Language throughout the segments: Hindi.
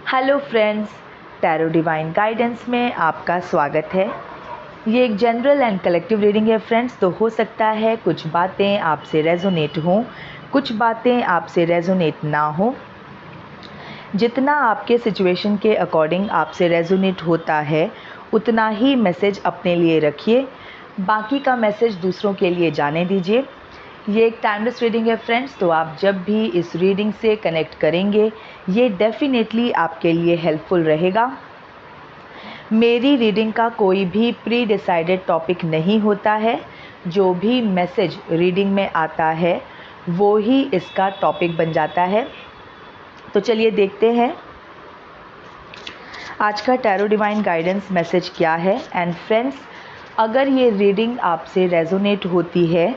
Hello friends, tarot divine guidance में आपका स्वागत है। ये एक जनरल एंड कलेक्टिव रीडिंग है फ्रेंड्स। तो हो सकता है कुछ बातें आपसे रेजोनेट हों, कुछ बातें आपसे रेजोनेट ना हो। जितना आपके सिचुएशन के अकॉर्डिंग आपसे रेजोनेट होता है उतना ही मैसेज अपने लिए रखिए, बाकी का मैसेज दूसरों के लिए जाने दीजिए। ये एक टाइमलेस रीडिंग है फ्रेंड्स, तो आप जब भी इस रीडिंग से कनेक्ट करेंगे ये डेफिनेटली आपके लिए हेल्पफुल रहेगा। मेरी रीडिंग का कोई भी प्री डिसाइडेड टॉपिक नहीं होता है। जो भी मैसेज रीडिंग में आता है वो ही इसका टॉपिक बन जाता है। तो चलिए देखते हैं आज का टैरो डिवाइन गाइडेंस मैसेज क्या है। एंड फ्रेंड्स, अगर ये रीडिंग आपसे रेजोनेट होती है,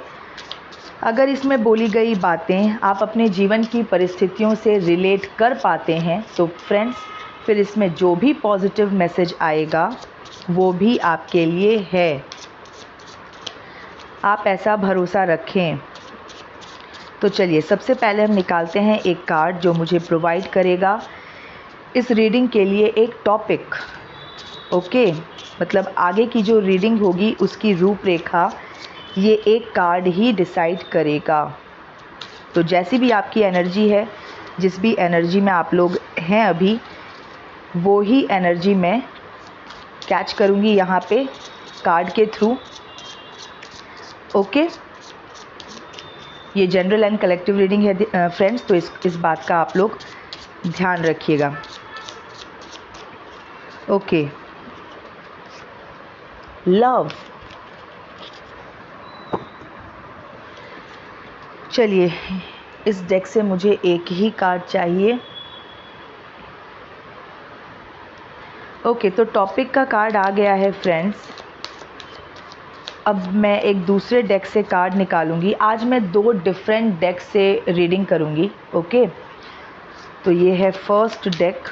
अगर इसमें बोली गई बातें आप अपने जीवन की परिस्थितियों से रिलेट कर पाते हैं तो फ्रेंड्स फिर इसमें जो भी पॉजिटिव मैसेज आएगा वो भी आपके लिए है। आप ऐसा भरोसा रखें। तो चलिए सबसे पहले हम निकालते हैं एक कार्ड जो मुझे प्रोवाइड करेगा इस रीडिंग के लिए एक टॉपिक। ओके, मतलब आगे की जो रीडिंग होगी उसकी रूपरेखा ये एक कार्ड ही डिसाइड करेगा। तो जैसी भी आपकी एनर्जी है, जिस भी एनर्जी में आप लोग हैं अभी, वो ही एनर्जी मैं कैच करूँगी यहाँ पे कार्ड के थ्रू। ओके, ये जनरल एंड कलेक्टिव रीडिंग है फ्रेंड्स, तो इस बात का आप लोग ध्यान रखिएगा। Okay, love. चलिए इस डेक से मुझे एक ही कार्ड चाहिए। ओके, तो टॉपिक का कार्ड आ गया है फ्रेंड्स। अब मैं एक दूसरे डेक से कार्ड निकालूंगी। आज मैं 2 डिफरेंट डेक से रीडिंग करूंगी। ओके, तो ये है फर्स्ट डेक।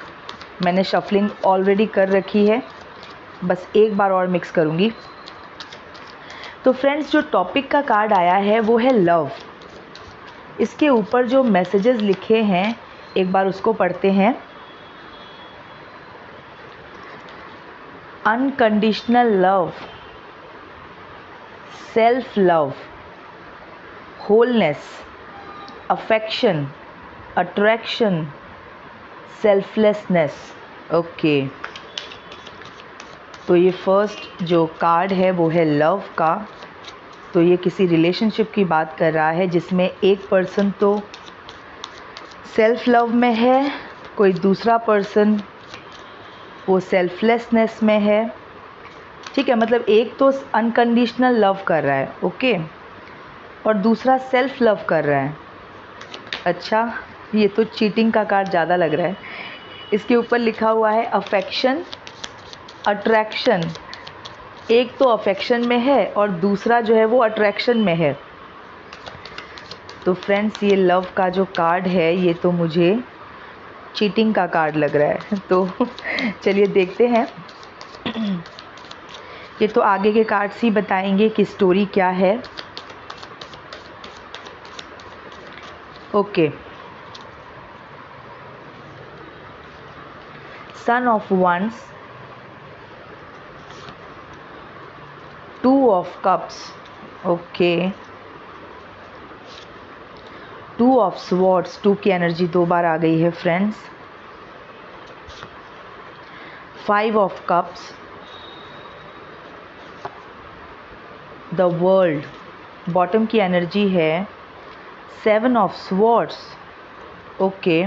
मैंने शफलिंग ऑलरेडी कर रखी है, बस एक बार और मिक्स करूंगी। तो फ्रेंड्स, जो टॉपिक का कार्ड आया है वो है लव। इसके ऊपर जो मैसेजेस लिखे हैं एक बार उसको पढ़ते हैं। Unconditional love, self love, wholeness, affection, attraction, selflessness. Okay, तो ये फर्स्ट जो कार्ड है वो है लव का। तो ये किसी रिलेशनशिप की बात कर रहा है जिसमें एक पर्सन तो सेल्फ लव में है, कोई दूसरा पर्सन वो सेल्फलेसनेस में है। ठीक है, मतलब एक तो अनकंडीशनल लव कर रहा है, ओके, और दूसरा सेल्फ लव कर रहा है। अच्छा, ये तो चीटिंग का कार्ड ज़्यादा लग रहा है। इसके ऊपर लिखा हुआ है अफेक्शन, अट्रैक्शन। एक तो अफेक्शन में है और दूसरा जो है वो अट्रैक्शन में है। तो फ्रेंड्स, ये लव का जो कार्ड है ये तो मुझे चीटिंग का कार्ड लग रहा है। तो चलिए देखते हैं। ये तो आगे के कार्ड्स ही बताएंगे कि स्टोरी क्या है। Okay, sun of wands, 2 of cups. Okay, 2 of swords. 2 की एनर्जी 2 बार आ गई है friends. 5 of cups, the world. Bottom की एनर्जी है 7 ऑफ स्वॉर्ड्स। ओके,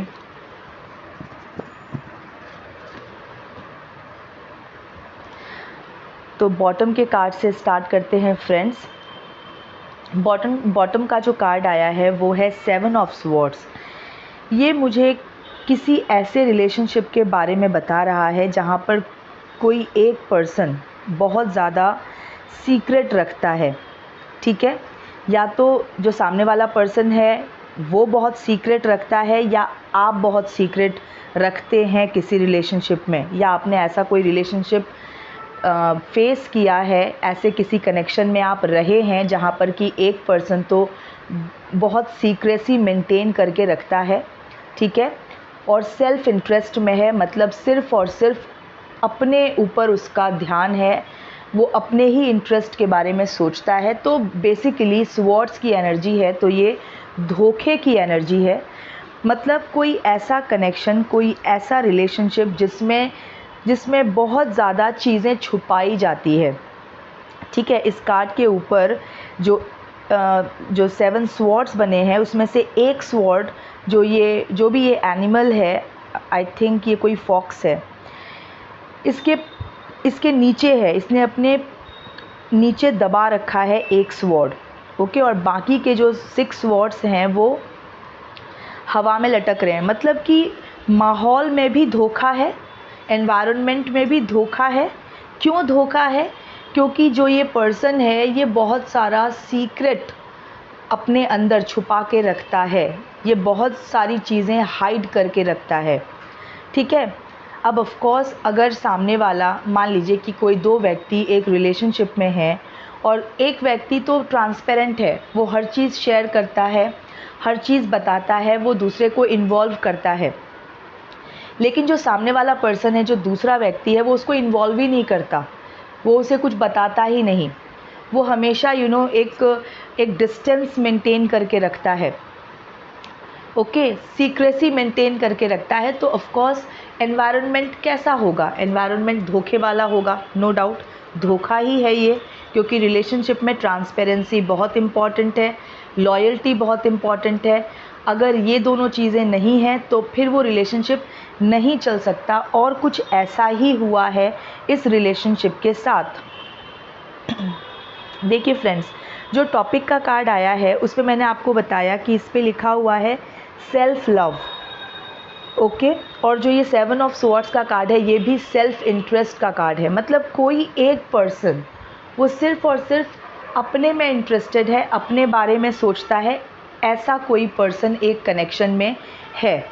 तो बॉटम के कार्ड से स्टार्ट करते हैं फ्रेंड्स। बॉटम का जो कार्ड आया है वो है 7 ऑफ स्वॉर्ड्स। ये मुझे किसी ऐसे रिलेशनशिप के बारे में बता रहा है जहाँ पर कोई एक पर्सन बहुत ज़्यादा सीक्रेट रखता है। ठीक है, या तो जो सामने वाला पर्सन है वो बहुत सीक्रेट रखता है या आप बहुत सीक्रेट रखते हैं किसी रिलेशनशिप में, या आपने ऐसा कोई रिलेशनशिप फेस किया है, ऐसे किसी कनेक्शन में आप रहे हैं जहाँ पर कि एक पर्सन तो बहुत सीक्रेसी मेंटेन करके रखता है। ठीक है, और सेल्फ इंटरेस्ट में है, मतलब सिर्फ़ और सिर्फ अपने ऊपर उसका ध्यान है, वो अपने ही इंटरेस्ट के बारे में सोचता है। तो बेसिकली स्वॉर्ड्स की एनर्जी है तो ये धोखे की एनर्जी है। मतलब कोई ऐसा कनेक्शन, कोई ऐसा रिलेशनशिप जिसमें बहुत ज़्यादा चीज़ें छुपाई जाती है। ठीक है, इस कार्ड के ऊपर जो 7 स्वॉर्ड्स बने हैं उसमें से एक स्वॉर्ड जो भी ये एनिमल है, आई थिंक ये कोई फॉक्स है, इसके नीचे है, इसने अपने नीचे दबा रखा है एक स्वॉर्ड। ओके, और बाकी के जो 6 स्वॉर्ड्स हैं वो हवा में लटक रहे हैं। मतलब कि माहौल में भी धोखा है, एनवायरनमेंट में भी धोखा है। क्यों धोखा है? क्योंकि जो ये पर्सन है ये बहुत सारा सीक्रेट अपने अंदर छुपा के रखता है, ये बहुत सारी चीज़ें हाइड करके रखता है। ठीक है, अब ऑफ कोर्स अगर सामने वाला, मान लीजिए कि कोई 2 व्यक्ति एक रिलेशनशिप में हैं और एक व्यक्ति तो ट्रांसपेरेंट है, वो हर चीज़ शेयर करता है, हर चीज़ बताता है, वो दूसरे को इन्वॉल्व करता है। लेकिन जो सामने वाला पर्सन है, जो दूसरा व्यक्ति है, वो उसको इन्वॉल्व ही नहीं करता, वो उसे कुछ बताता ही नहीं, वो हमेशा एक डिस्टेंस मेंटेन करके रखता है। ओके, सीक्रेसी मेंटेन करके रखता है। तो ऑफ कोर्स एनवायरनमेंट कैसा होगा? एनवायरनमेंट धोखे वाला होगा, नो डाउट धोखा ही है ये, क्योंकि रिलेशनशिप में ट्रांसपेरेंसी बहुत इम्पॉर्टेंट है, लॉयल्टी बहुत इम्पॉर्टेंट है। अगर ये दोनों चीज़ें नहीं हैं तो फिर वो रिलेशनशिप नहीं चल सकता। और कुछ ऐसा ही हुआ है इस रिलेशनशिप के साथ। देखिए फ्रेंड्स, जो टॉपिक का कार्ड आया है उस पर मैंने आपको बताया कि इस पर लिखा हुआ है सेल्फ लव। ओके, और जो ये 7 ऑफ स्वॉर्ड्स का कार्ड है ये भी सेल्फ इंटरेस्ट का कार्ड है। मतलब कोई एक पर्सन वो सिर्फ़ और सिर्फ अपने में इंटरेस्टेड है, अपने बारे में सोचता है, ऐसा कोई पर्सन एक कनेक्शन में है।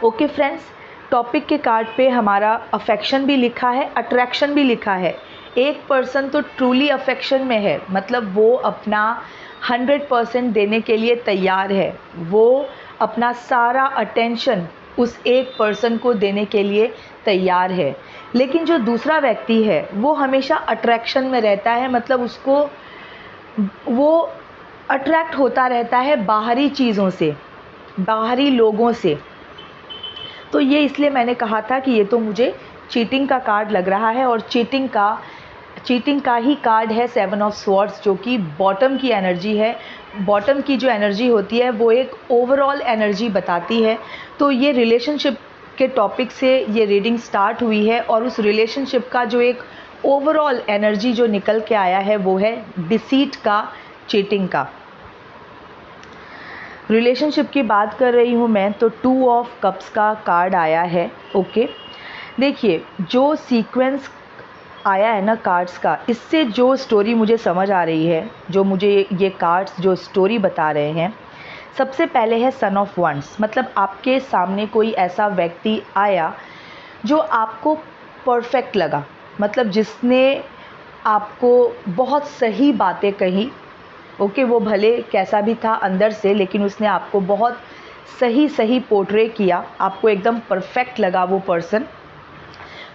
ओके फ्रेंड्स, टॉपिक के कार्ड पे हमारा अफेक्शन भी लिखा है, अट्रैक्शन भी लिखा है। एक पर्सन तो ट्रूली अफेक्शन में है, मतलब वो अपना 100% देने के लिए तैयार है, वो अपना सारा अटेंशन उस एक पर्सन को देने के लिए तैयार है। लेकिन जो दूसरा व्यक्ति है वो हमेशा अट्रैक्शन में रहता है, मतलब वो अट्रैक्ट होता रहता है बाहरी चीज़ों से, बाहरी लोगों से। तो ये इसलिए मैंने कहा था कि ये तो मुझे चीटिंग का कार्ड लग रहा है, और चीटिंग का ही कार्ड है 7 ऑफ स्वॉर्ड्स, जो कि बॉटम की एनर्जी है। बॉटम की जो एनर्जी होती है वो एक ओवरऑल एनर्जी बताती है। तो ये रिलेशनशिप के टॉपिक से ये रीडिंग स्टार्ट हुई है, और उस रिलेशनशिप का जो एक ओवरऑल एनर्जी जो निकल के आया है वो है डिसीट का, चीटिंग का। रिलेशनशिप की बात कर रही हूँ मैं, तो 2 ऑफ कप्स का कार्ड आया है। ओके, देखिए जो सीक्वेंस आया है ना कार्ड्स का, इससे जो स्टोरी मुझे समझ आ रही है, जो मुझे ये कार्ड्स जो स्टोरी बता रहे हैं, सबसे पहले है सन ऑफ वंस। मतलब आपके सामने कोई ऐसा व्यक्ति आया जो आपको परफेक्ट लगा, मतलब जिसने आपको बहुत सही बातें कही। ओके, वो भले कैसा भी था अंदर से, लेकिन उसने आपको बहुत सही पोर्ट्रे किया, आपको एकदम परफेक्ट लगा वो पर्सन,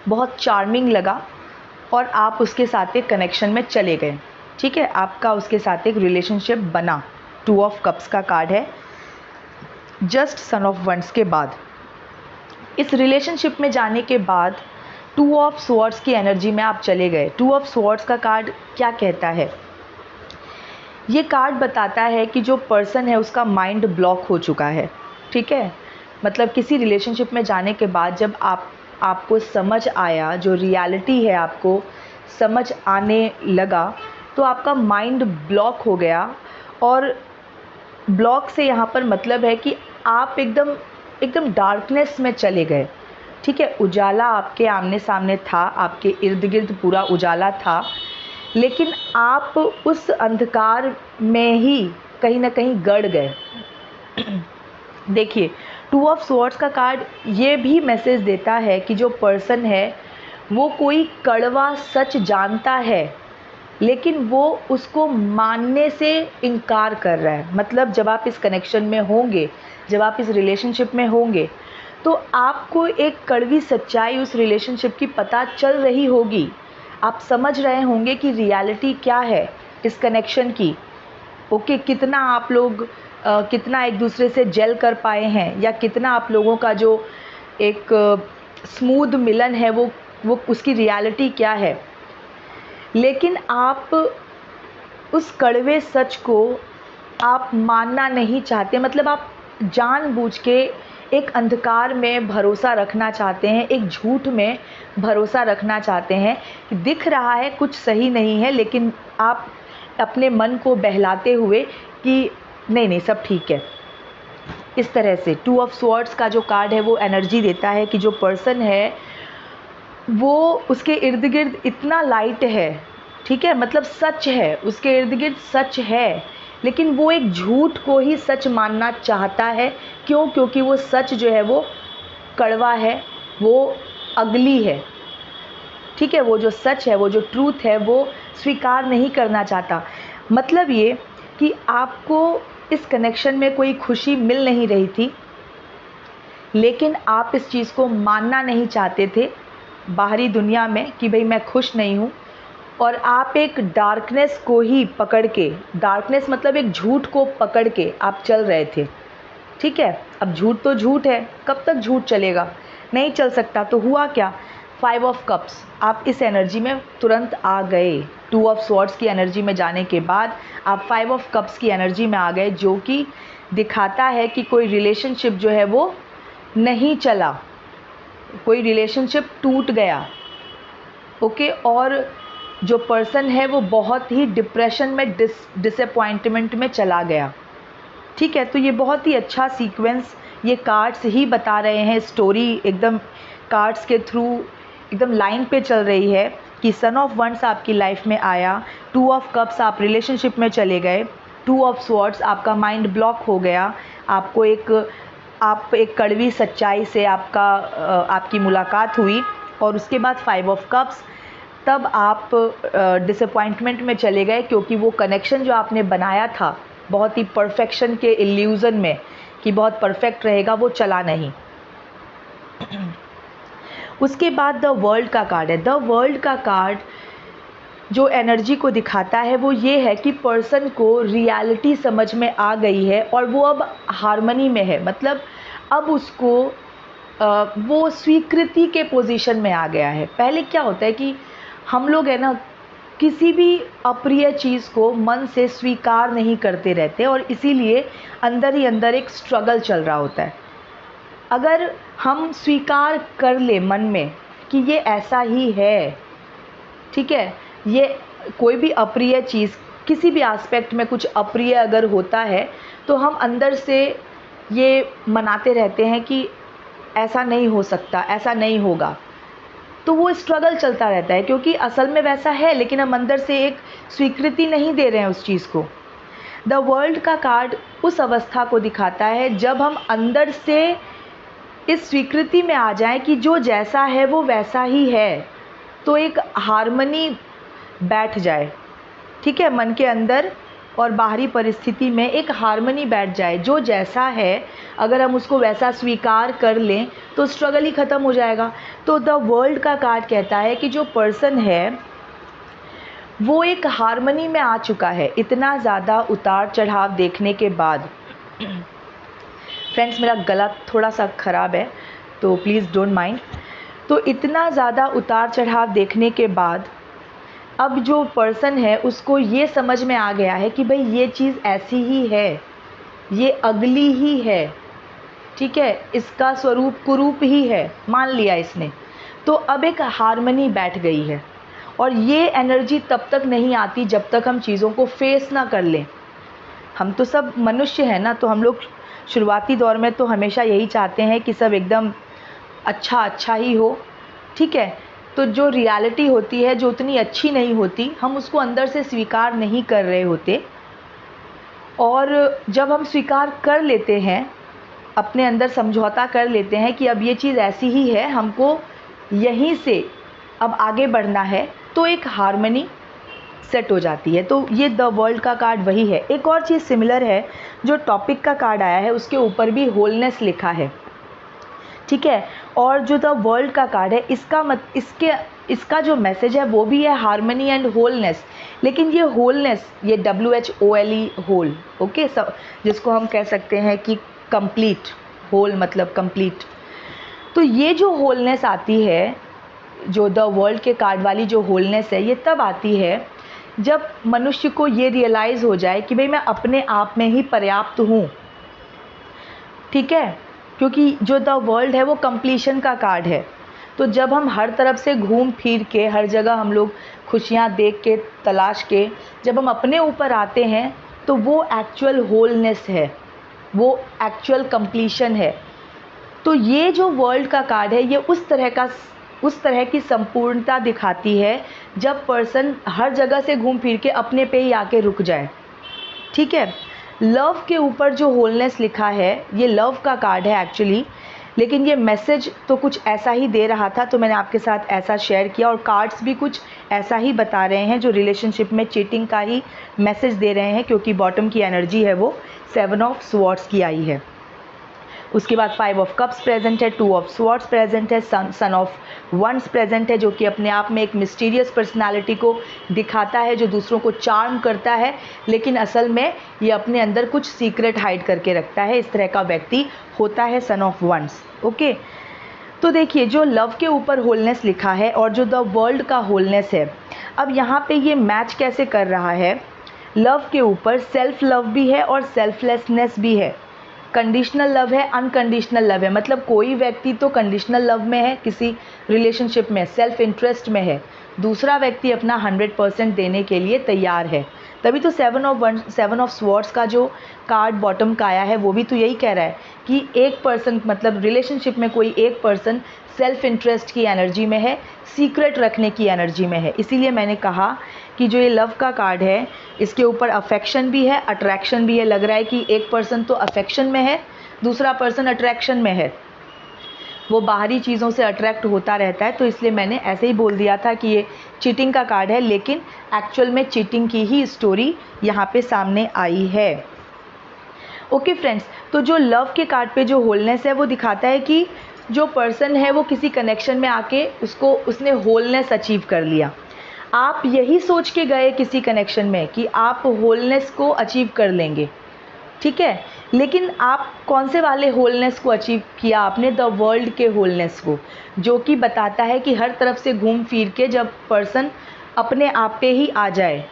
बहुत चार्मिंग लगा, और आप उसके साथ एक कनेक्शन में चले गए। ठीक है, आपका उसके साथ एक रिलेशनशिप बना। 2 ऑफ कप्स का कार्ड है जस्ट सन ऑफ वंस के बाद। इस रिलेशनशिप में जाने के बाद 2 ऑफ स्वॉर्ड्स की एनर्जी में आप चले गए। 2 ऑफ स्वॉर्ड्स का कार्ड क्या कहता है? ये कार्ड बताता है कि जो पर्सन है उसका माइंड ब्लॉक हो चुका है। ठीक है, मतलब किसी रिलेशनशिप में जाने के बाद जब आपको समझ आया, जो रियलिटी है आपको समझ आने लगा, तो आपका माइंड ब्लॉक हो गया। और ब्लॉक से यहाँ पर मतलब है कि आप एकदम डार्कनेस में चले गए। ठीक है, उजाला आपके आमने सामने था, आपके इर्द गिर्द पूरा उजाला था, लेकिन आप उस अंधकार में ही कहीं ना कहीं गड़ गए। देखिए 2 ऑफ स्वॉर्ड्स का कार्ड ये भी मैसेज देता है कि जो पर्सन है वो कोई कड़वा सच जानता है, लेकिन वो उसको मानने से इनकार कर रहा है। मतलब जब आप इस कनेक्शन में होंगे, जब आप इस रिलेशनशिप में होंगे तो आपको एक कड़वी सच्चाई उस रिलेशनशिप की पता चल रही होगी। आप समझ रहे होंगे कि रियलिटी क्या है इस कनेक्शन की। ओके, कितना आप लोग कितना एक दूसरे से जेल कर पाए हैं, या कितना आप लोगों का जो एक स्मूथ मिलन है वो उसकी रियलिटी क्या है। लेकिन आप उस कड़वे सच को आप मानना नहीं चाहते, मतलब आप जानबूझ के एक अंधकार में भरोसा रखना चाहते हैं, एक झूठ में भरोसा रखना चाहते हैं। दिख रहा है कुछ सही नहीं है, लेकिन आप अपने मन को बहलाते हुए कि नहीं नहीं सब ठीक है। इस तरह से 2 ऑफ स्वॉर्ड्स का जो कार्ड है वो एनर्जी देता है कि जो पर्सन है वो उसके इर्द गिर्द इतना लाइट है, ठीक है, मतलब सच है, उसके इर्द गिर्द सच है, लेकिन वो एक झूठ को ही सच मानना चाहता है। क्यों? क्योंकि वो सच जो है वो कड़वा है, वो अगली है, ठीक है, वो जो सच है, वो जो ट्रूथ है वो स्वीकार नहीं करना चाहता। मतलब ये कि आपको इस कनेक्शन में कोई खुशी मिल नहीं रही थी, लेकिन आप इस चीज़ को मानना नहीं चाहते थे बाहरी दुनिया में कि भाई मैं खुश नहीं हूँ, और आप एक डार्कनेस को ही पकड़ के, डार्कनेस मतलब एक झूठ को पकड़ के आप चल रहे थे, ठीक है। अब झूठ तो झूठ है, कब तक झूठ चलेगा, नहीं चल सकता। तो हुआ क्या, 5 ऑफ कप्स, आप इस एनर्जी में तुरंत आ गए। 2 ऑफ स्वॉर्ड्स की एनर्जी में जाने के बाद आप 5 ऑफ कप्स की एनर्जी में आ गए, जो कि दिखाता है कि कोई रिलेशनशिप जो है वो नहीं चला, कोई रिलेशनशिप टूट गया। ओके, और जो पर्सन है वो बहुत ही डिप्रेशन में, डिसअपॉइंटमेंट में चला गया, ठीक है। तो ये बहुत ही अच्छा सीक्वेंस ये कार्ड्स ही बता रहे हैं, स्टोरी एकदम कार्ड्स के थ्रू एकदम लाइन पे चल रही है कि सन ऑफ वंड्स आपकी लाइफ में आया, 2 ऑफ कप्स आप रिलेशनशिप में चले गए, 2 ऑफ स्वॉर्ड्स आपका माइंड ब्लॉक हो गया, आपको आप एक कड़वी सच्चाई से आपकी मुलाकात हुई, और उसके बाद 5 ऑफ कप्स, तब आप डिसअपॉइंटमेंट में चले गए, क्योंकि वो कनेक्शन जो आपने बनाया था बहुत ही परफेक्शन के इल्यूज़न में कि बहुत परफेक्ट रहेगा, वो चला नहीं। उसके बाद द वर्ल्ड का कार्ड है। द वर्ल्ड का कार्ड जो एनर्जी को दिखाता है वो ये है कि पर्सन को रियलिटी समझ में आ गई है और वो अब हार्मनी में है, मतलब अब उसको वो स्वीकृति के पोजीशन में आ गया है। पहले क्या होता है कि हम लोग है ना किसी भी अप्रिय चीज़ को मन से स्वीकार नहीं करते रहते, और इसीलिए अंदर ही अंदर एक स्ट्रगल चल रहा होता है। अगर हम स्वीकार कर ले मन में कि ये ऐसा ही है, ठीक है, ये कोई भी अप्रिय चीज़, किसी भी एस्पेक्ट में कुछ अप्रिय अगर होता है तो हम अंदर से ये मनाते रहते हैं कि ऐसा नहीं हो सकता, ऐसा नहीं होगा, तो वो स्ट्रगल चलता रहता है, क्योंकि असल में वैसा है लेकिन हम अंदर से एक स्वीकृति नहीं दे रहे हैं उस चीज़ को। द वर्ल्ड का कार्ड उस अवस्था को दिखाता है जब हम अंदर से इस स्वीकृति में आ जाएं कि जो जैसा है वो वैसा ही है, तो एक हार्मनी बैठ जाए, ठीक है, मन के अंदर और बाहरी परिस्थिति में एक हार्मनी बैठ जाए। जो जैसा है अगर हम उसको वैसा स्वीकार कर लें तो स्ट्रगल ही ख़त्म हो जाएगा। तो द वर्ल्ड का कार्ड कहता है कि जो पर्सन है वो एक हार्मनी में आ चुका है। इतना ज़्यादा उतार चढ़ाव देखने के बाद, फ्रेंड्स मेरा गला थोड़ा सा ख़राब है तो प्लीज़ डोंट माइंड। तो इतना ज़्यादा उतार चढ़ाव देखने के बाद अब जो पर्सन है उसको ये समझ में आ गया है कि भाई ये चीज़ ऐसी ही है, ये अगली ही है, ठीक है, इसका स्वरूप कुरूप ही है, मान लिया इसने। तो अब एक हार्मनी बैठ गई है, और ये एनर्जी तब तक नहीं आती जब तक हम चीज़ों को फेस ना कर लें। हम तो सब मनुष्य हैं ना, तो हम लोग शुरुआती दौर में तो हमेशा यही चाहते हैं कि सब एकदम अच्छा ही हो, ठीक है। तो जो रियलिटी होती है जो उतनी अच्छी नहीं होती, हम उसको अंदर से स्वीकार नहीं कर रहे होते, और जब हम स्वीकार कर लेते हैं, अपने अंदर समझौता कर लेते हैं कि अब ये चीज़ ऐसी ही है, हमको यहीं से अब आगे बढ़ना है, तो एक हार्मनी सेट हो जाती है। तो ये द वर्ल्ड का कार्ड वही है। एक और चीज़ सिमिलर है, जो टॉपिक का कार्ड आया है उसके ऊपर भी होलनेस लिखा है, ठीक है। और जो द वर्ल्ड का कार्ड है इसका जो मैसेज है वो भी है हार्मनी एंड होलनेस, लेकिन ये होलनेस, ये WHOLE होल, ओके, जिसको हम कह सकते हैं कि कंप्लीट, होल मतलब कंप्लीट। तो ये जो होलनेस आती है, जो द वर्ल्ड के कार्ड वाली जो होलनेस है, ये तब आती है जब मनुष्य को ये रियलाइज़ हो जाए कि भाई मैं अपने आप में ही पर्याप्त हूँ, ठीक है। क्योंकि जो द वर्ल्ड है वो कंप्लीशन का कार्ड है। तो जब हम हर तरफ से घूम फिर के, हर जगह हम लोग खुशियाँ देख के, तलाश के, जब हम अपने ऊपर आते हैं तो वो एक्चुअल होलनेस है, वो एक्चुअल कंप्लीशन है। तो ये जो वर्ल्ड का कार्ड है ये उस तरह की संपूर्णता दिखाती है जब पर्सन हर जगह से घूम फिर के अपने पे ही आके रुक जाए, ठीक है। लव के ऊपर जो होलनेस लिखा है, ये लव का कार्ड है एक्चुअली, लेकिन ये मैसेज तो कुछ ऐसा ही दे रहा था, तो मैंने आपके साथ ऐसा शेयर किया। और कार्ड्स भी कुछ ऐसा ही बता रहे हैं, जो रिलेशनशिप में चीटिंग का ही मैसेज दे रहे हैं, क्योंकि बॉटम की एनर्जी है वो 7 ऑफ स्वॉर्ड्स की आई है। उसके बाद 5 ऑफ कप्स प्रेजेंट है, 2 ऑफ स्वॉर्ड्स प्रेजेंट है, सन ऑफ वंस प्रेजेंट है, जो कि अपने आप में एक मिस्टीरियस पर्सनालिटी को दिखाता है, जो दूसरों को चार्म करता है, लेकिन असल में ये अपने अंदर कुछ सीक्रेट हाइड करके रखता है। इस तरह का व्यक्ति होता है सन ऑफ वंस, ओके। तो देखिए, जो लव के ऊपर होलनेस लिखा है और जो द वर्ल्ड का होलनेस है, अब यहाँ पे ये मैच कैसे कर रहा है। लव के ऊपर सेल्फ लव भी है और सेल्फलेसनेस भी है, कंडीशनल लव है, अनकंडीशनल लव है। मतलब कोई व्यक्ति तो कंडीशनल लव में है, किसी रिलेशनशिप में सेल्फ इंटरेस्ट में है, दूसरा व्यक्ति अपना 100% देने के लिए तैयार है। तभी तो 7 ऑफ स्वॉर्ड्स का जो कार्ड बॉटम का आया है वो भी तो यही कह रहा है कि एक पर्सन, मतलब रिलेशनशिप में कोई एक पर्सन सेल्फ इंटरेस्ट की एनर्जी में है, सीक्रेट रखने की एनर्जी में है। इसीलिए मैंने कहा कि जो ये लव का कार्ड है इसके ऊपर अफेक्शन भी है, अट्रैक्शन भी है। लग रहा है कि एक पर्सन तो अफेक्शन में है, दूसरा पर्सन अट्रैक्शन में है, वो बाहरी चीज़ों से अट्रैक्ट होता रहता है। तो इसलिए मैंने ऐसे ही बोल दिया था कि ये चीटिंग का कार्ड है, लेकिन एक्चुअल में चीटिंग की ही स्टोरी यहाँ पे सामने आई है। ओके फ्रेंड्स, तो जो लव के कार्ड पे जो होलनेस है वो दिखाता है कि जो पर्सन है वो किसी कनेक्शन में आके उसने होलनेस अचीव कर लिया। आप यही सोच के गए किसी कनेक्शन में कि आप होलनेस को अचीव कर लेंगे, ठीक है, लेकिन आप कौन से वाले होलनेस को अचीव किया आपने? द वर्ल्ड के होलनेस को, जो कि बताता है कि हर तरफ से घूम फिर के जब पर्सन अपने आप पे ही आ जाए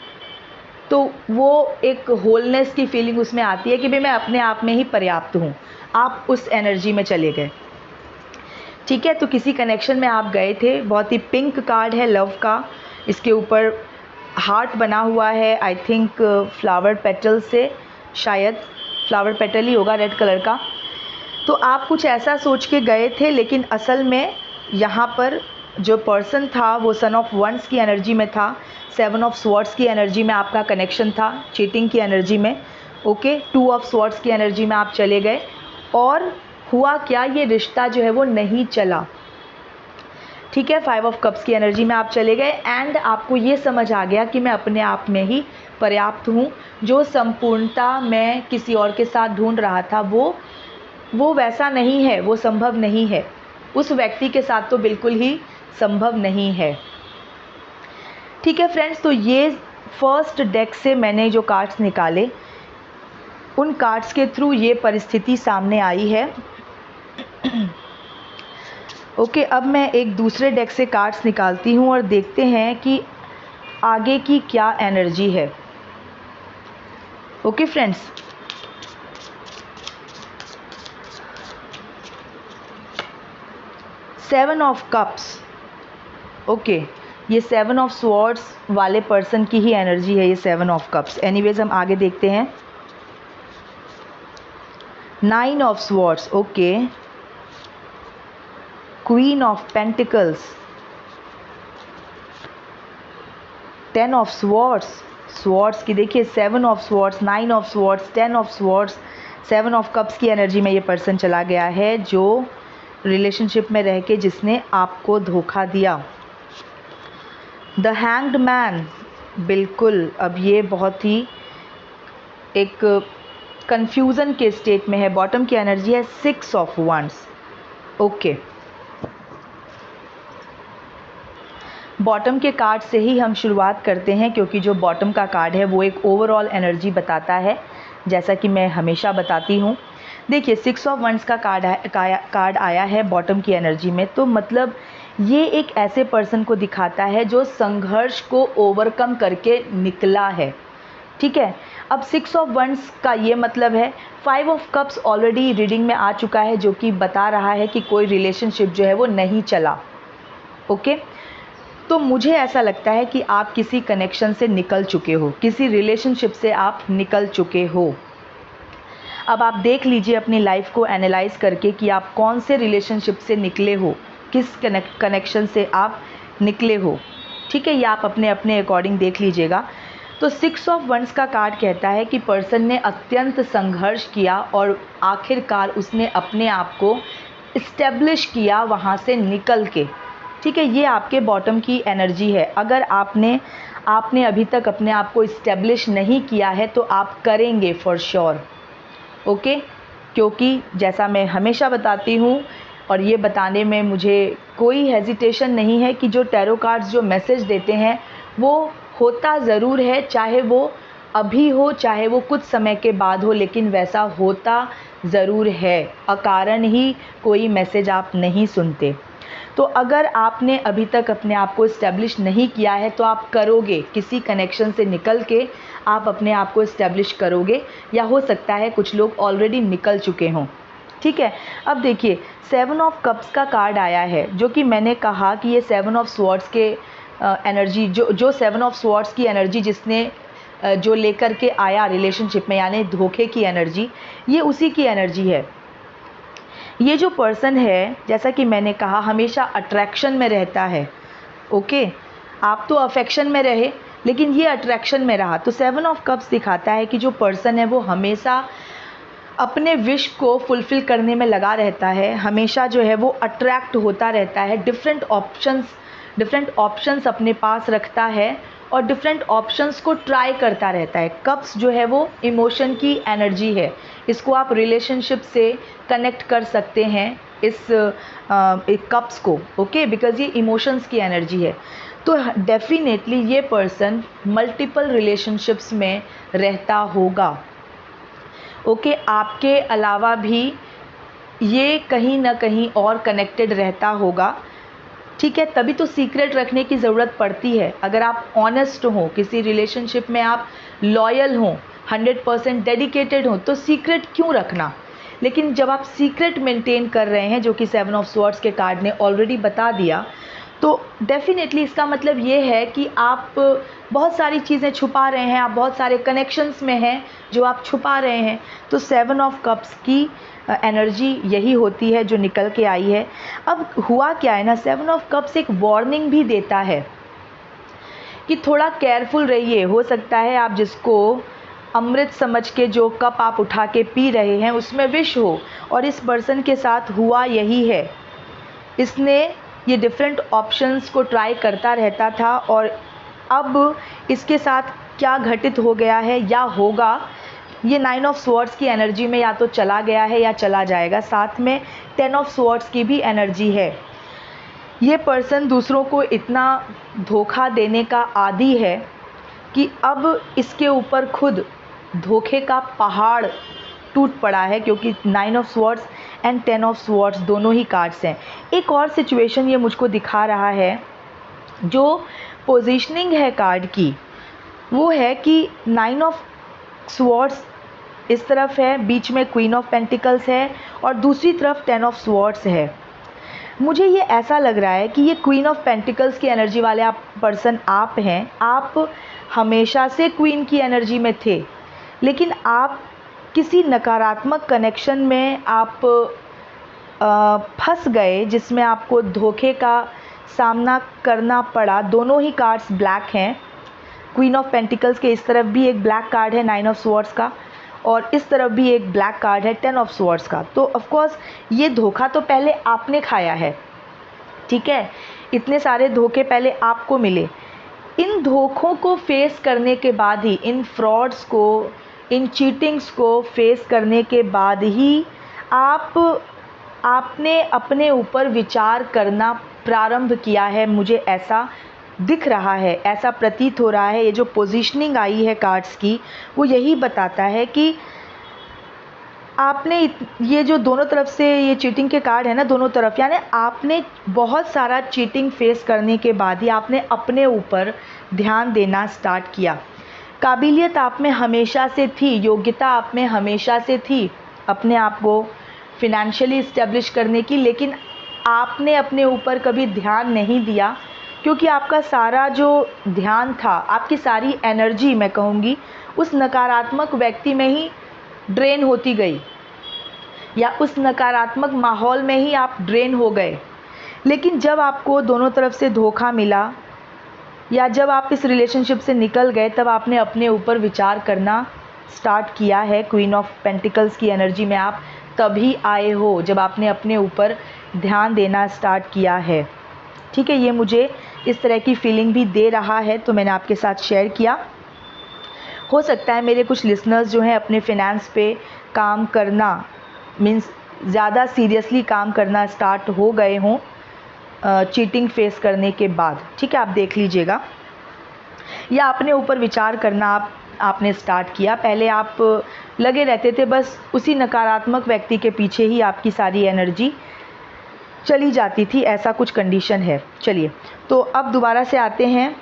तो वो एक होलनेस की फीलिंग उसमें आती है कि भाई मैं अपने आप में ही पर्याप्त हूँ। आप उस एनर्जी में चले गए, ठीक है। तो किसी कनेक्शन में आप गए थे। बहुत ही पिंक कार्ड है लव का, इसके ऊपर हार्ट बना हुआ है, आई थिंक फ्लावर पेटल से, शायद फ्लावर पेटल ही होगा रेड कलर का। तो आप कुछ ऐसा सोच के गए थे, लेकिन असल में यहाँ पर जो पर्सन था वो सन ऑफ वंस की एनर्जी में था, 7 ऑफ स्वॉर्ड्स की एनर्जी में आपका कनेक्शन था, चीटिंग की एनर्जी में, ओके। 2 ऑफ स्वॉर्ड्स की एनर्जी में आप चले गए और हुआ क्या, ये रिश्ता जो है वो नहीं चला, ठीक है। 5 ऑफ कप्स की एनर्जी में आप चले गए एंड आपको ये समझ आ गया कि मैं अपने आप में ही पर्याप्त हूँ। जो संपूर्णता मैं किसी और के साथ ढूंढ रहा था वो वैसा नहीं है, वो संभव नहीं है, उस व्यक्ति के साथ तो बिल्कुल ही संभव नहीं है, ठीक है फ्रेंड्स। तो ये फर्स्ट डेक से मैंने जो कार्ड्स निकाले, उन कार्ड्स के थ्रू ये परिस्थिति सामने आई है। ओके, अब मैं एक दूसरे डेक से कार्ड्स निकालती हूँ और देखते हैं कि आगे की क्या एनर्जी है। Okay friends, seven of cups, okay, ये 7 ऑफ स्वॉर्ड्स वाले पर्सन की ही एनर्जी है ये 7 ऑफ कप्स। एनीवेज हम आगे देखते हैं। 9 of swords, okay, queen of pentacles, 10 of swords की देखिए 7 of swords, 9 of swords, 10 of swords, 7 of cups की एनर्जी में ये पर्सन चला गया है, जो रिलेशनशिप में रह के जिसने आपको धोखा दिया। द हैंग्ड मैन, बिल्कुल, अब ये बहुत ही एक कंफ्यूजन के स्टेट में है। बॉटम की एनर्जी है 6 ऑफ वंस। ओके, बॉटम के कार्ड से ही हम शुरुआत करते हैं, क्योंकि जो बॉटम का कार्ड है वो एक ओवरऑल एनर्जी बताता है, जैसा कि मैं हमेशा बताती हूँ। देखिए, 6 ऑफ वंस का कार्ड आया है बॉटम की एनर्जी में, तो मतलब ये एक ऐसे पर्सन को दिखाता है जो संघर्ष को ओवरकम करके निकला है। ठीक है, अब 6 ऑफ वंस का ये मतलब है 5 ऑफ कप्स ऑलरेडी रीडिंग में आ चुका है, जो कि बता रहा है कि कोई रिलेशनशिप जो है वो नहीं चला। ओके, तो मुझे ऐसा लगता है कि आप किसी कनेक्शन से निकल चुके हो, किसी रिलेशनशिप से आप निकल चुके हो। अब आप देख लीजिए अपनी लाइफ को एनालाइज करके कि आप कौन से रिलेशनशिप से निकले हो, किस कनेक्शन से आप निकले हो। ठीक है, ये आप अपने अपने अकॉर्डिंग देख लीजिएगा। तो 6 ऑफ वंस का कार्ड कहता है कि पर्सन ने अत्यंत संघर्ष किया और आखिरकार उसने अपने आप को इस्टेब्लिश किया वहाँ से निकल के। ठीक है, ये आपके बॉटम की एनर्जी है। अगर आपने अभी तक अपने आप को इस्टेब्लिश नहीं किया है तो आप करेंगे फॉर श्योर। ओके, क्योंकि जैसा मैं हमेशा बताती हूँ और ये बताने में मुझे कोई हेजिटेशन नहीं है कि जो टैरो कार्ड्स जो मैसेज देते हैं वो होता ज़रूर है, चाहे वो अभी हो चाहे वो कुछ समय के बाद हो, लेकिन वैसा होता ज़रूर है। अकारण ही कोई मैसेज आप नहीं सुनते। तो अगर आपने अभी तक अपने आप को इस्टेब्लिश नहीं किया है तो आप करोगे, किसी कनेक्शन से निकल के आप अपने आप को इस्टेब्लिश करोगे, या हो सकता है कुछ लोग ऑलरेडी निकल चुके हों। ठीक है, अब देखिए 7 ऑफ कप्स का कार्ड आया है, जो कि मैंने कहा कि ये 7 ऑफ स्वॉर्ड्स के एनर्जी, जो 7 ऑफ स्वॉर्ड्स की एनर्जी जिसने जो लेकर के आया रिलेशनशिप में, यानी धोखे की एनर्जी, ये उसी की एनर्जी है। ये जो पर्सन है, जैसा कि मैंने कहा, हमेशा अट्रैक्शन में रहता है। ओके, आप तो अफेक्शन में रहे लेकिन ये अट्रैक्शन में रहा। तो 7 ऑफ कप्स दिखाता है कि जो पर्सन है वो हमेशा अपने विश को फुलफ़िल करने में लगा रहता है, हमेशा जो है वो अट्रैक्ट होता रहता है, डिफरेंट ऑप्शंस अपने पास रखता है और डिफरेंट ऑप्शंस को ट्राई करता रहता है। कप्स जो है वो इमोशन की एनर्जी है, इसको आप रिलेशनशिप से कनेक्ट कर सकते हैं इस कप्स को। ओके, बिकॉज़ ये इमोशंस की एनर्जी है। तो डेफिनेटली ये पर्सन मल्टीपल रिलेशनशिप्स में रहता होगा। ओके, आपके अलावा भी ये कहीं ना कहीं और कनेक्टेड रहता होगा। ठीक है, तभी तो सीक्रेट रखने की ज़रूरत पड़ती है। अगर आप ऑनेस्ट हो, किसी रिलेशनशिप में आप लॉयल हो, 100% डेडिकेटेड हो, तो सीक्रेट क्यों रखना। लेकिन जब आप सीक्रेट मेंटेन कर रहे हैं, जो कि 7 ऑफ स्वॉर्ड्स के कार्ड ने ऑलरेडी बता दिया, तो डेफिनेटली इसका मतलब ये है कि आप बहुत सारी चीज़ें छुपा रहे हैं, आप बहुत सारे कनेक्शंस में हैं जो आप छुपा रहे हैं। तो 7 ऑफ कप्स की एनर्जी यही होती है जो निकल के आई है। अब हुआ क्या है ना, 7 ऑफ कप्स एक वार्निंग भी देता है कि थोड़ा केयरफुल रहिए। हो सकता है आप जिसको अमृत समझ के जो कप आप उठा के पी रहे हैं उसमें विष हो, और इस पर्सन के साथ हुआ यही है। इसने ये डिफरेंट ऑप्शंस को ट्राई करता रहता था और अब इसके साथ क्या घटित हो गया है या होगा, ये 9 ऑफ स्वॉर्ड्स की एनर्जी में या तो चला गया है या चला जाएगा। साथ में 10 ऑफ स्वॉर्ड्स की भी एनर्जी है। ये पर्सन दूसरों को इतना धोखा देने का आदी है कि अब इसके ऊपर खुद धोखे का पहाड़ टूट पड़ा है, क्योंकि 9 of swords and 10 of swords दोनों ही कार्ड्स हैं। एक और सिचुएशन ये मुझको दिखा रहा है, जो पोजीशनिंग है कार्ड की, वो है कि 9 ऑफ स्वॉर्ड्स इस तरफ है, बीच में क्वीन ऑफ पेंटिकल्स है और दूसरी तरफ 10 ऑफ स्वॉर्ड्स है। मुझे ये ऐसा लग रहा है कि ये क्वीन ऑफ पेंटिकल्स की एनर्जी वाले आप पर्सन आप हैं। आप हमेशा से क्वीन की एनर्जी में थे, लेकिन आप किसी नकारात्मक कनेक्शन में आप फंस गए, जिसमें आपको धोखे का सामना करना पड़ा। दोनों ही कार्ड्स ब्लैक हैं। क्वीन ऑफ पेंटिकल्स के इस तरफ भी एक ब्लैक कार्ड है 9 ऑफ स्वॉर्ड्स का, और इस तरफ भी एक ब्लैक कार्ड है 10 ऑफ स्वॉर्ड्स का। तो ऑफ कोर्स ये धोखा तो पहले आपने खाया है। ठीक है, इतने सारे धोखे पहले आपको मिले। इन धोखों को फेस करने के बाद ही, इन फ्रॉड्स को, इन चीटिंग्स को फेस करने के बाद ही आपने अपने ऊपर विचार करना प्रारंभ किया है। मुझे ऐसा दिख रहा है, ऐसा प्रतीत हो रहा है। ये जो पोजीशनिंग आई है कार्ड्स की, वो यही बताता है कि आपने ये जो दोनों तरफ से ये चीटिंग के कार्ड है ना, दोनों तरफ, यानी आपने बहुत सारा चीटिंग फेस करने के बाद ही आपने अपने ऊपर ध्यान देना स्टार्ट किया। काबिलियत आप में हमेशा से थी, योग्यता आप में हमेशा से थी अपने आप को फिनेंशियली इस्टेब्लिश करने की, लेकिन आपने अपने ऊपर कभी ध्यान नहीं दिया, क्योंकि आपका सारा जो ध्यान था, आपकी सारी एनर्जी मैं कहूँगी उस नकारात्मक व्यक्ति में ही ड्रेन होती गई, या उस नकारात्मक माहौल में ही आप ड्रेन हो गए। लेकिन जब आपको दोनों तरफ से धोखा मिला, या जब आप इस रिलेशनशिप से निकल गए, तब आपने अपने ऊपर विचार करना स्टार्ट किया है। क्वीन ऑफ पेंटिकल्स की एनर्जी में आप तभी आए हो जब आपने अपने ऊपर ध्यान देना स्टार्ट किया है। ठीक है, ये मुझे इस तरह की फीलिंग भी दे रहा है, तो मैंने आपके साथ शेयर किया। हो सकता है मेरे कुछ लिसनर्स जो हैं अपने फिनेंस पे काम करना, मीन्स ज़्यादा सीरियसली काम करना स्टार्ट हो गए हों चीटिंग फेस करने के बाद। ठीक है, आप देख लीजिएगा, या अपने ऊपर विचार करना आपने स्टार्ट किया। पहले आप लगे रहते थे बस उसी नकारात्मक व्यक्ति के पीछे ही आपकी सारी एनर्जी चली जाती थी, ऐसा कुछ कंडीशन है। चलिए, तो अब दोबारा से आते हैं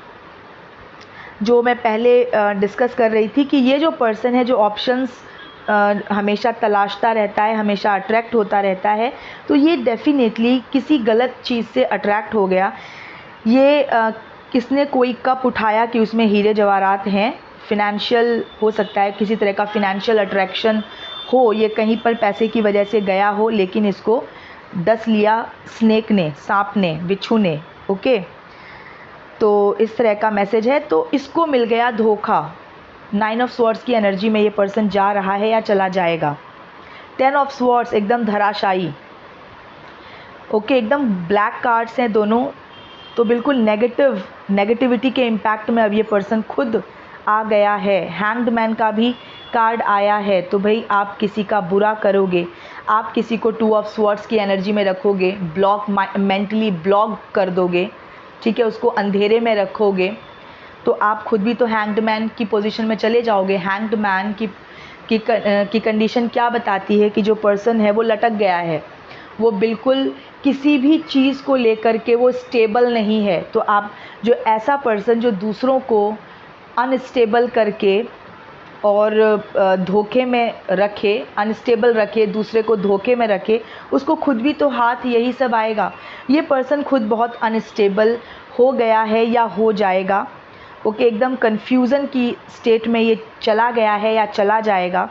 जो मैं पहले डिस्कस कर रही थी कि ये जो पर्सन है जो ऑप्शंस हमेशा तलाशता रहता है, हमेशा अट्रैक्ट होता रहता है, तो ये डेफिनेटली किसी गलत चीज़ से अट्रैक्ट हो गया। ये किसने कोई कप उठाया कि उसमें हीरे जवाहरात हैं, फिनेंशियल हो सकता है, किसी तरह का फिनेंशियल अट्रैक्शन हो, ये कहीं पर पैसे की वजह से गया हो, लेकिन इसको डस लिया स्नेक ने, सांप ने, बिच्छू ने। ओके, तो इस तरह का मैसेज है। तो इसको मिल गया धोखा। 9 ऑफ स्वॉर्ड्स की एनर्जी में ये पर्सन जा रहा है या चला जाएगा। 10 ऑफ स्वॉर्ड्स एकदम धराशायी। ओके, एकदम ब्लैक कार्ड्स हैं दोनों, तो बिल्कुल नेगेटिविटी के इम्पैक्ट में अब ये पर्सन खुद आ गया है। हैंग्ड मैन का भी कार्ड आया है, तो भाई आप किसी का बुरा करोगे, आप किसी को 2 ऑफ स्वॉर्ड्स की एनर्जी में रखोगे, ब्लॉक, मेंटली ब्लॉक कर दोगे। ठीक है, उसको अंधेरे में रखोगे, तो आप खुद भी तो हैंग्ड मैन की पोजीशन में चले जाओगे। हैंग्ड मैन की कंडीशन क्या बताती है कि जो पर्सन है वो लटक गया है, वो बिल्कुल किसी भी चीज़ को लेकर के वो स्टेबल नहीं है। तो आप जो ऐसा पर्सन जो दूसरों को अनस्टेबल करके और धोखे में रखे, अनस्टेबल रखे, दूसरे को धोखे में रखे, उसको खुद भी तो हाथ यही सब आएगा। ये पर्सन खुद बहुत अनस्टेबल हो गया है या हो जाएगा। ओके, एकदम कन्फ्यूज़न की स्टेट में ये चला गया है या चला जाएगा।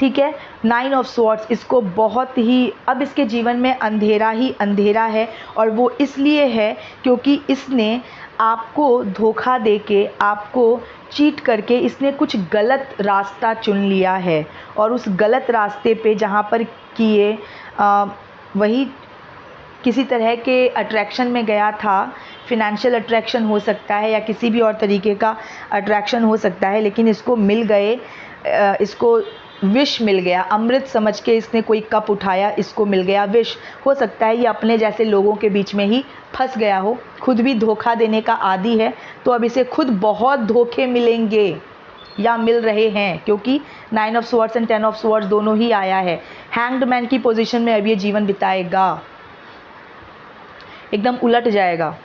ठीक है, 9 ऑफ स्वॉर्ड्स, इसको बहुत ही, अब इसके जीवन में अंधेरा ही अंधेरा है, और वो इसलिए है क्योंकि इसने आपको धोखा देके, आपको चीट करके इसने कुछ गलत रास्ता चुन लिया है, और उस गलत रास्ते पे जहाँ पर कि ये वही किसी तरह के अट्रैक्शन में गया था, फिनेंशियल अट्रैक्शन हो सकता है या किसी भी और तरीके का अट्रैक्शन हो सकता है, लेकिन इसको मिल गए, इसको विष मिल गया, अमृत समझ के इसने कोई कप उठाया, इसको मिल गया विष। हो सकता है ये अपने जैसे लोगों के बीच में ही फंस गया हो, खुद भी धोखा देने का आदी है, तो अब इसे खुद बहुत धोखे मिलेंगे या मिल रहे हैं, क्योंकि 9 of swords and 10 of swords दोनों ही आया है। हैंग्ड मैन की पोजीशन में अब ये जीवन बिताएगा, एकदम उलट जाएगा।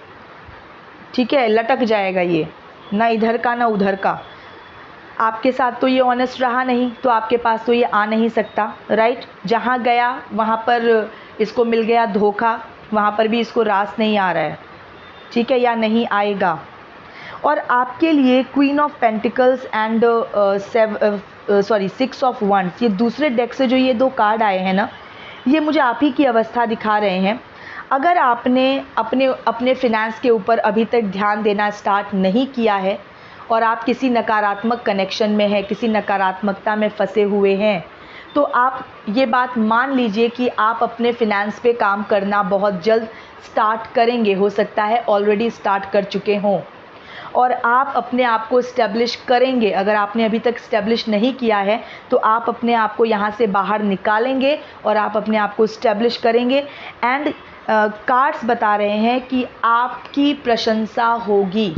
ठीक है, लटक जाएगा ये, ना इधर का ना उधर का। आपके साथ तो ये ऑनेस्ट रहा नहीं, तो आपके पास तो ये आ नहीं सकता, राइट। जहाँ गया वहाँ पर इसको मिल गया धोखा, वहाँ पर भी इसको रास नहीं आ रहा है। ठीक है, या नहीं आएगा। और आपके लिए queen of pentacles and 6 of wands, ये दूसरे डेक से जो ये 2 कार्ड आए हैं ना, ये मुझे आप ही की अवस्था दिखा रहे हैं। अगर आपने अपने फिनेंस के ऊपर अभी तक ध्यान देना स्टार्ट नहीं किया है, और आप किसी नकारात्मक कनेक्शन में हैं, किसी नकारात्मकता में फंसे हुए हैं, तो आप ये बात मान लीजिए कि आप अपने फिनेंस पे काम करना बहुत जल्द स्टार्ट करेंगे। हो सकता है ऑलरेडी स्टार्ट कर चुके हों। और आप अपने आप को इस्टेब्लिश करेंगे। अगर आपने अभी तक इस्टेब्लिश नहीं किया है तो आप अपने आप को यहाँ से बाहर निकालेंगे और आप अपने आप को इस्टेब्लिश करेंगे। एंड कार्ड्स बता रहे हैं कि आपकी प्रशंसा होगी।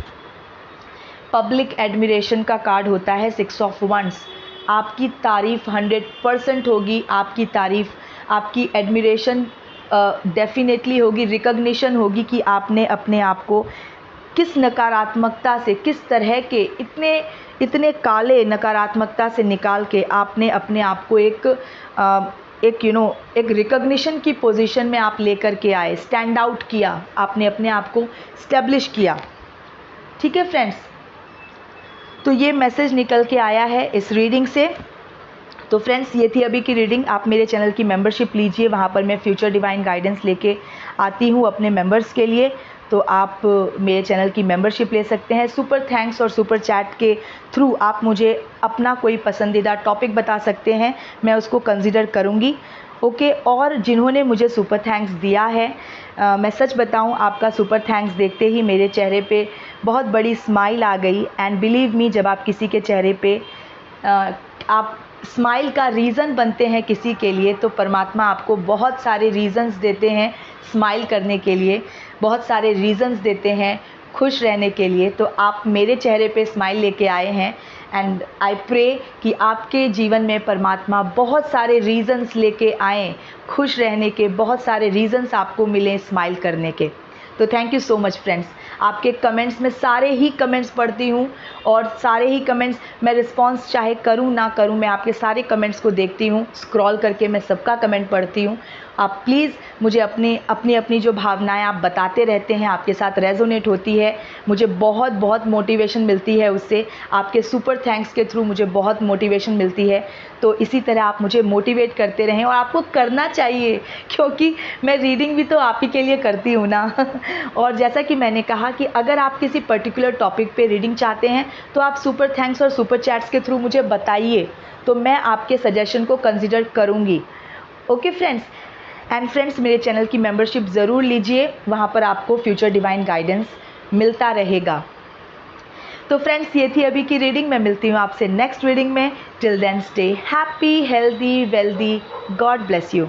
पब्लिक एडमिरेशन का कार्ड होता है 6 ऑफ वंड्स। आपकी तारीफ़ 100% होगी, आपकी तारीफ़, आपकी एडमिरेशन डेफिनेटली होगी, रिकग्निशन होगी कि आपने अपने आप को किस नकारात्मकता से, किस तरह के इतने काले नकारात्मकता से निकाल के आपने अपने आप को एक रिकग्निशन की पोजीशन में आप लेकर के आए, स्टैंड आउट किया, आपने अपने आप को स्टैब्लिश किया। ठीक है फ्रेंड्स, तो ये मैसेज निकल के आया है इस रीडिंग से। तो फ्रेंड्स, ये थी अभी की रीडिंग। आप मेरे चैनल की मेंबरशिप लीजिए, वहाँ पर मैं फ्यूचर डिवाइन गाइडेंस लेके आती हूँ अपने मेंबर्स के लिए। तो आप मेरे चैनल की मेंबरशिप ले सकते हैं। सुपर थैंक्स और सुपर चैट के थ्रू आप मुझे अपना कोई पसंदीदा टॉपिक बता सकते हैं, मैं उसको कंसिडर करूँगी। ओके, और जिन्होंने मुझे सुपर थैंक्स दिया है, मैं सच बताऊं, आपका सुपर थैंक्स देखते ही मेरे चेहरे पे बहुत बड़ी स्माइल आ गई। एंड बिलीव मी, जब आप किसी के चेहरे पे आप स्माइल का रीज़न बनते हैं किसी के लिए, तो परमात्मा आपको बहुत सारे रीज़न्स देते हैं स्माइल करने के लिए, बहुत सारे रीज़न्स देते हैं खुश रहने के लिए। तो आप मेरे चेहरे पे स्माइल लेके आए हैं एंड आई प्रे कि आपके जीवन में परमात्मा बहुत सारे रीज़न्स लेके आएँ खुश रहने के, बहुत सारे रीज़न्स आपको मिलें स्माइल करने के। तो thank you so much friends. आपके कमेंट्स में सारे ही कमेंट्स पढ़ती हूँ और सारे ही कमेंट्स मैं रिस्पॉन्स चाहे करूँ ना करूँ, मैं आपके सारे कमेंट्स को देखती हूँ, स्क्रॉल करके मैं सबका कमेंट पढ़ती हूँ। आप प्लीज़ मुझे अपनी जो भावनाएं आप बताते रहते हैं, आपके साथ रेजोनेट होती है, मुझे बहुत बहुत मोटिवेशन मिलती है उससे। आपके सुपर थैंक्स के थ्रू मुझे बहुत मोटिवेशन मिलती है। तो इसी तरह आप मुझे मोटिवेट करते रहें, और आपको करना चाहिए, क्योंकि मैं रीडिंग भी तो आप ही के लिए करती हूँ ना। और जैसा कि मैंने कहा कि अगर आप किसी पर्टिकुलर टॉपिक पे रीडिंग चाहते हैं तो आप सुपर थैंक्स और सुपर चैट्स के थ्रू मुझे बताइए, तो मैं आपके सजेशन को कंसिडर करूँगी। ओके फ्रेंड्स, एंड फ्रेंड्स, मेरे चैनल की मेंबरशिप ज़रूर लीजिए, वहाँ पर आपको फ्यूचर डिवाइन गाइडेंस मिलता रहेगा। तो फ्रेंड्स, ये थी अभी की रीडिंग। मैं मिलती हूँ आपसे नेक्स्ट रीडिंग में। Till then stay happy, healthy, wealthy. God bless you.